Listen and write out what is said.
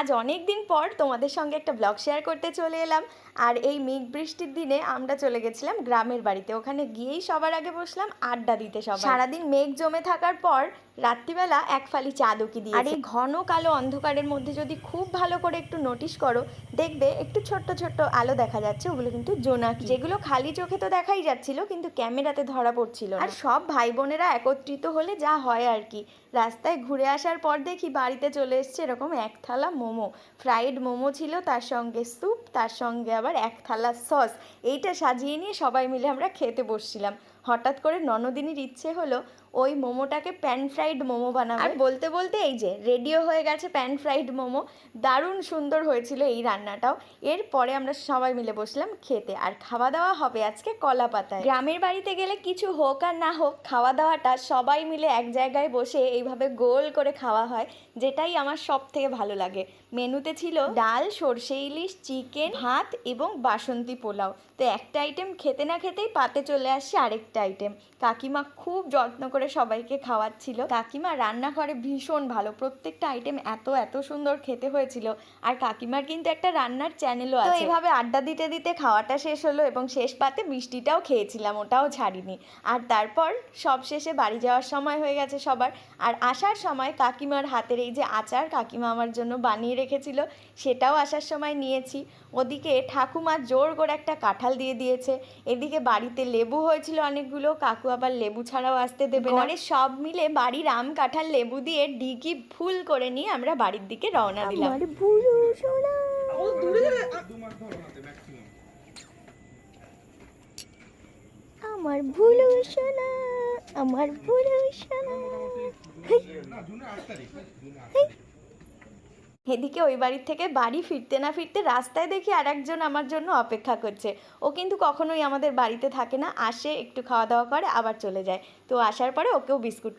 আজ অনেক দিন পর তোমাদের সঙ্গে একটা ব্লগ শেয়ার করতে চলে এলাম। আর এই মেঘ বৃষ্টির দিনে আমরা চলে গেছিলাম গ্রামের বাড়িতে। ওখানে গিয়েই সবার আগে বসলাম আড্ডা দিতে। সবাই সারাদিন মেঘ জমে থাকার পর রাত্রিবেলা এক ফালি চাঁদ উকি দিয়ে, আর এই ঘন কালো অন্ধকারের মধ্যে যদি খুব ভালো করে একটু নোটিশ করো, দেখবে একটু ছোট্ট ছোট্ট আলো দেখা যাচ্ছে। ওগুলো কিন্তু জোনাকি, যেগুলো খালি চোখে তো দেখাই যাচ্ছিল কিন্তু ক্যামেরাতে ধরা পড়ছিল না। আর সব ভাই বোনেরা একত্রিত হলে যা হয় আর কি। রাস্তায় ঘুরে আসার পর দেখি বাড়িতে চলে এসছে এরকম এক থালা মোমো, ফ্রাইড মোমো ছিল, তার সঙ্গে স্যুপ, তার সঙ্গে আবার এক থালা সস। এইটা সাজিয়ে নিয়ে সবাই মিলে আমরা খেতে বসছিলাম। হঠাৎ করে ননদিনীর ইচ্ছে হলো ওই মোমোটাকে প্যান ফ্রাইড মোমো বানাবে। আর বলতে বলতে এই যে রেডিও হয়ে গেছে প্যান ফ্রাইড মোমো। দারুণ সুন্দর হয়েছিল এই রান্নাটাও। এরপরে আমরা সবাই মিলে বসলাম খেতে, আর খাওয়া দাওয়া হবে আজকে কলা পাতায়। গ্রামের বাড়িতে গেলে কিছু হোক আর না হোক, খাওয়া দাওয়াটা সবাই মিলে এক জায়গায় বসে এইভাবে গোল করে খাওয়া হয়, যেটাই আমার সব থেকে ভালো লাগে। মেনুতে ছিল ডাল, সর্ষে ইলিশ, চিকেন, ভাত এবং বাসন্তী পোলাও। তো একটা আইটেম খেতে না খেতেই পাতে চলে আসছে আরেকটা আইটেম। কাকিমা খুব যত্ন করে সবাইকে খাওয়াচ্ছিল। কাকিমা রান্নাঘরে ভীষণ ভালো, প্রত্যেকটা আইটেম এত এত সুন্দর খেতে হয়েছিল। আর কাকিমার কিন্তু একটা রান্নার চ্যানেলও আছে। তো এইভাবে আড্ডা দিতে দিতে খাওয়াটা শেষ হলো এবং শেষ পাতে মিষ্টিটাও খেয়েছিলাম, ওটাও ছাড়িনি। আর তারপর সব শেষে বাড়ি যাওয়ার সময় হয়ে গেছে সবার। আর আসার সময় কাকিমার হাতের এই যে আচার কাকিমা আমার জন্য বানিয়ে রেখেছিল, সেটাও আসার সময় নিয়েছি। ওদিকে ঠাকুমা জোর করে একটা কাঁঠাল দিয়ে দিয়েছে। এদিকে বাড়িতে লেবু হয়েছিল অনেকগুলো, কাকু আবার লেবু ছাড়াও আসতে দেবে না। ঘরে সব মিলে বাড়ির আম, কাঁঠাল, লেবু দিয়ে ডিগি ফুল করে নিয়ে আমরা বাড়ির দিকে রওনা দিলাম। আমার বুড়ো সোনা, আমার বুড়ো সোনা, আমার বুড়ো সোনা। এদিকে ওই বাড়ির থেকে বাড়ি ফিরতে না ফিরতে রাস্তায় দেখি আর একজন আমার জন্য অপেক্ষা করছে। ও কিন্তু কখনোই আমাদের বাড়িতে থাকে না, আসে একটু খাওয়া দাওয়া করে আবার চলে যায়। তো আসার পরে ওকেও বিস্কুট